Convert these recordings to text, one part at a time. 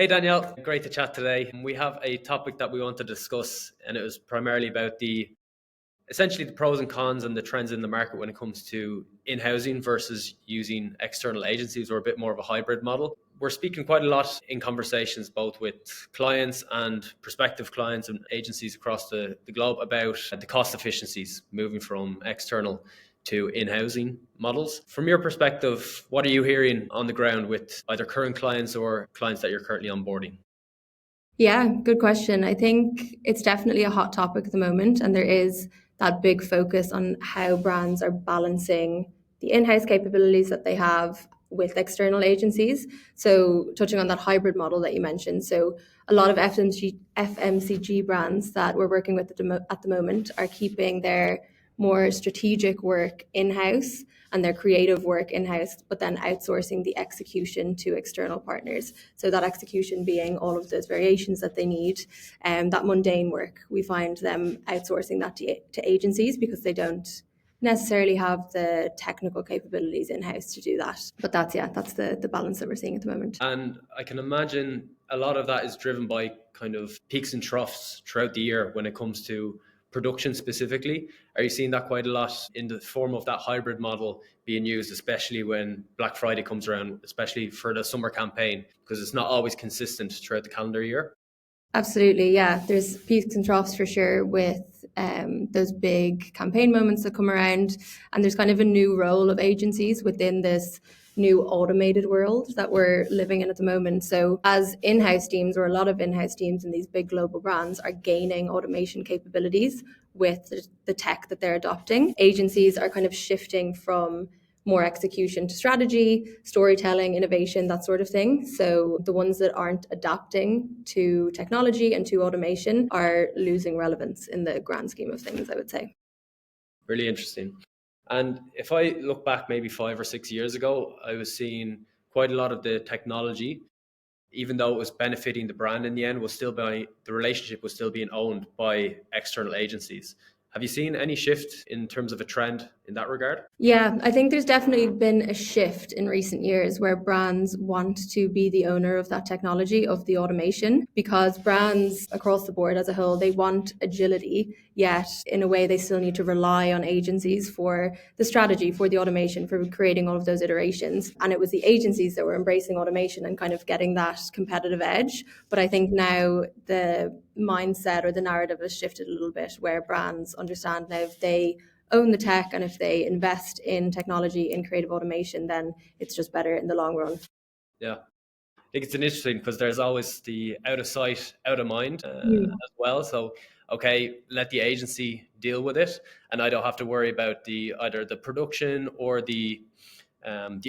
Hey Danielle, great to chat today. We have a topic that we want to discuss, and it was primarily about the essentially the pros and cons and the trends in the market when it comes to in-housing versus using external agencies, or a bit more of a hybrid model. We're speaking quite a lot in conversations both with clients and prospective clients and agencies across the globe about the cost efficiencies moving from external to in-housing models. From your perspective, what are you hearing on the ground with either current clients or clients that you're currently onboarding? Yeah, good question. I think it's definitely a hot topic at the moment, and there is that big focus on how brands are balancing the in-house capabilities that they have with external agencies. So, touching on that hybrid model that you mentioned, so a lot of FMCG brands that we're working with at the moment are keeping their more strategic work in-house and their creative work in-house, but then outsourcing the execution to external partners. So that execution being all of those variations that they need, that mundane work, we find them outsourcing that to agencies because they don't necessarily have the technical capabilities in-house to do that. But that's the balance that we're seeing at the moment. And I can imagine a lot of that is driven by kind of peaks and troughs throughout the year when it comes to production specifically. Are you seeing that quite a lot in the form of that hybrid model being used, especially when Black Friday comes around, especially for the summer campaign, because it's not always consistent throughout the calendar year? Absolutely, yeah. There's peaks and troughs for sure with those big campaign moments that come around, and there's kind of a new role of agencies within this new automated world that we're living in at the moment. So, as in-house teams, or a lot of in-house teams in these big global brands, are gaining automation capabilities with the tech that they're adopting, agencies are kind of shifting from more execution to strategy, storytelling, innovation, that sort of thing. So the ones that aren't adapting to technology and to automation are losing relevance in the grand scheme of things, I would say. Really interesting. And if I look back maybe 5 or 6 years ago, I was seeing quite a lot of the technology, even though it was benefiting the brand in the end, was still by the relationship was still being owned by external agencies. Have you seen any shift in terms of a trend in that regard? Yeah, I think there's definitely been a shift in recent years where brands want to be the owner of that technology, of the automation, because brands across the board as a whole, they want agility, yet in a way they still need to rely on agencies for the strategy, for the automation, for creating all of those iterations. And it was the agencies that were embracing automation and kind of getting that competitive edge. But I think now the mindset or the narrative has shifted a little bit where brands understand now if they own the tech and if they invest in technology, in creative automation, then it's just better in the long run. Yeah. I think it's an interesting because there's always the out of sight, out of mind Mm. as well. So, okay, let the agency deal with it, and I don't have to worry about the either the production or the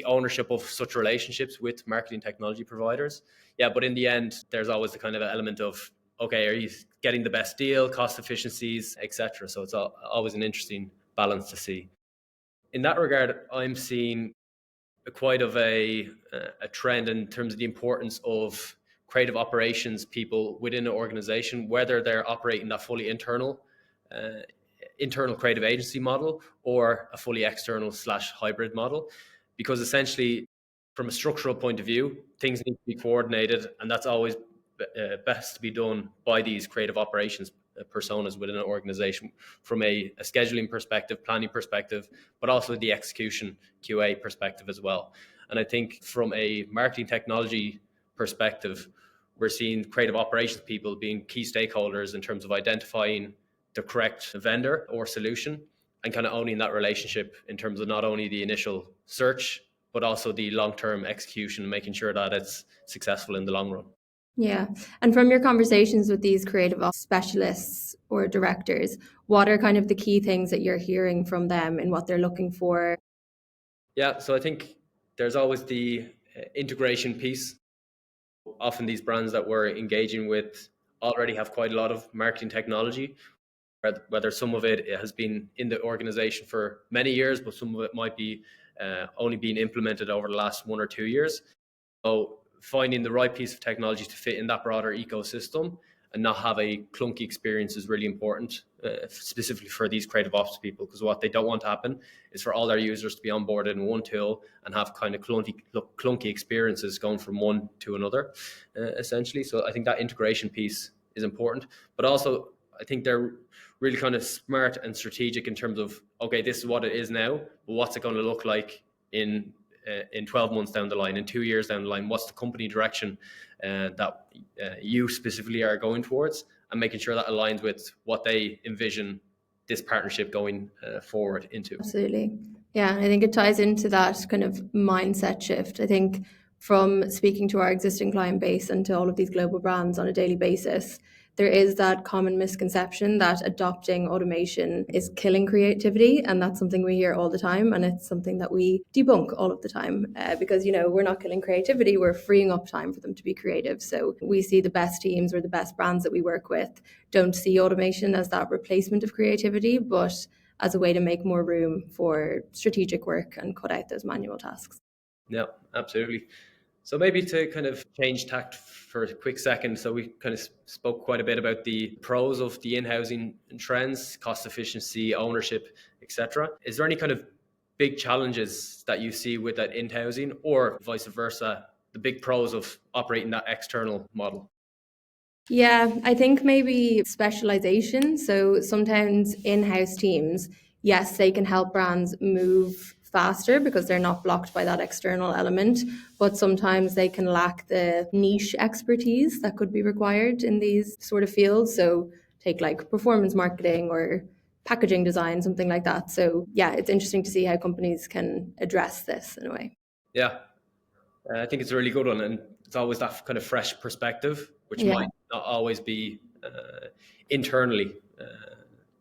ownership of such relationships with marketing technology providers. Yeah, but in the end, there's always the kind of element of, okay, are you getting the best deal, cost efficiencies, etc. So it's always an interesting balance to see. In that regard, I'm seeing quite of a trend in terms of the importance of creative operations people within an organization, whether they're operating that fully uh, internal creative agency model or a fully external slash hybrid model, because essentially from a structural point of view things need to be coordinated, and that's always best to be done by these creative operations personas within an organization from a scheduling perspective, planning perspective, but also the execution QA perspective as well. And I think from a marketing technology perspective, we're seeing creative operations people being key stakeholders in terms of identifying the correct vendor or solution and kind of owning that relationship in terms of not only the initial search, but also the long-term execution and making sure that it's successful in the long run. Yeah. And from your conversations with these creative ops specialists or directors, what are kind of the key things that you're hearing from them and what they're looking for? Yeah, so I think there's always the integration piece. Often these brands that we're engaging with already have quite a lot of marketing technology, whether some of it has been in the organization for many years, but some of it might be only being implemented over the last 1 or 2 years. So finding the right piece of technology to fit in that broader ecosystem and not have a clunky experience is really important, specifically for these creative ops people, because what they don't want to happen is for all their users to be onboarded in one tool and have kind of clunky experiences going from one to another, essentially. So I think that integration piece is important, but also I think they're really kind of smart and strategic in terms of, okay, this is what it is now, but what's it going to look like in 12 months down the line, in 2 years down the line? What's the company direction that you specifically are going towards, and making sure that aligns with what they envision this partnership going forward into. Absolutely. Yeah, I think it ties into that kind of mindset shift. I think from speaking to our existing client base and to all of these global brands on a daily basis, there is that common misconception that adopting automation is killing creativity, and that's something we hear all the time, and it's something that we debunk all of the time, because we're not killing creativity, we're freeing up time for them to be creative. So we see the best teams or the best brands that we work with don't see automation as that replacement of creativity, but as a way to make more room for strategic work and cut out those manual tasks. Yeah, absolutely. So maybe to kind of change tact for a quick second. So we kind of spoke quite a bit about the pros of the in-housing trends, cost efficiency, ownership, etc. Is there any kind of big challenges that you see with that in-housing, or vice versa, the big pros of operating that external model? Yeah, I think maybe specialization. So sometimes in-house teams, yes, they can help brands move faster because they're not blocked by that external element, but sometimes they can lack the niche expertise that could be required in these sort of fields. So take like performance marketing or packaging design, something like that. So yeah, it's interesting to see how companies can address this in a way. Yeah, I think it's a really good one, and it's always that kind of fresh perspective, which Yeah. might not always be internally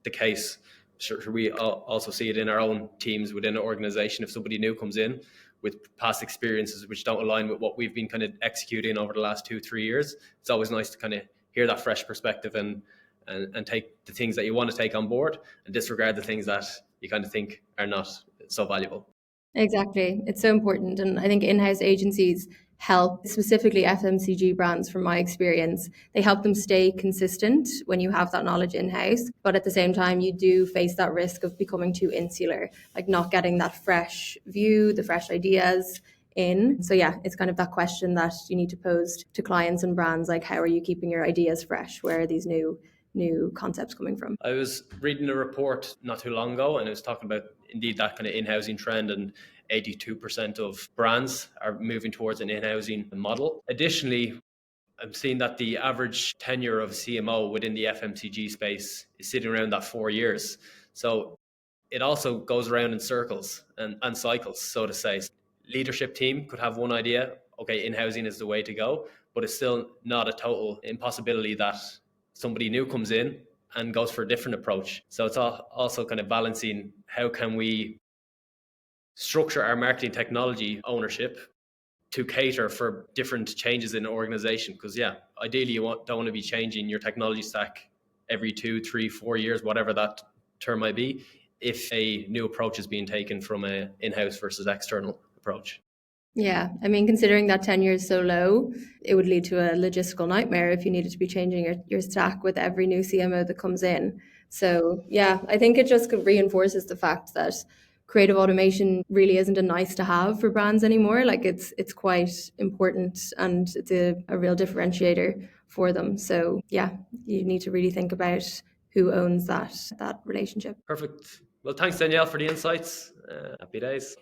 the case. Sure, we also see it in our own teams within an organization. If somebody new comes in with past experiences which don't align with what we've been kind of executing over the last 2-3 years, it's always nice to kind of hear that fresh perspective and take the things that you want to take on board and disregard the things that you kind of think are not so valuable. Exactly. It's so important. And I think in-house agencies help, specifically FMCG brands from my experience, they help them stay consistent when you have that knowledge in-house. But at the same time, you do face that risk of becoming too insular, like not getting that fresh view, the fresh ideas in. So yeah, it's kind of that question that you need to pose to clients and brands, like how are you keeping your ideas fresh? Where are these new concepts coming from? I was reading a report not too long ago, and it was talking about indeed that kind of in-housing trend, and 82% of brands are moving towards an in-housing model. Additionally, I'm seeing that the average tenure of a CMO within the FMCG space is sitting around that 4 years. So it also goes around in circles and cycles, so to say. Leadership team could have one idea, okay, in-housing is the way to go, but it's still not a total impossibility that somebody new comes in and goes for a different approach. So it's also kind of balancing how can we structure our marketing technology ownership to cater for different changes in the organization. Because yeah, ideally you don't want to be changing your technology stack every 2, 3, 4 years, whatever that term might be, if a new approach is being taken from an in-house versus external approach. Yeah, I mean, considering that tenure is so low, it would lead to a logistical nightmare if you needed to be changing your stack with every new CMO that comes in. So yeah, I think it just reinforces the fact that creative automation really isn't a nice to have for brands anymore. Like it's quite important, and it's a real differentiator for them. So yeah, you need to really think about who owns that relationship. Perfect. Well, thanks, Danielle, for the insights. Happy days.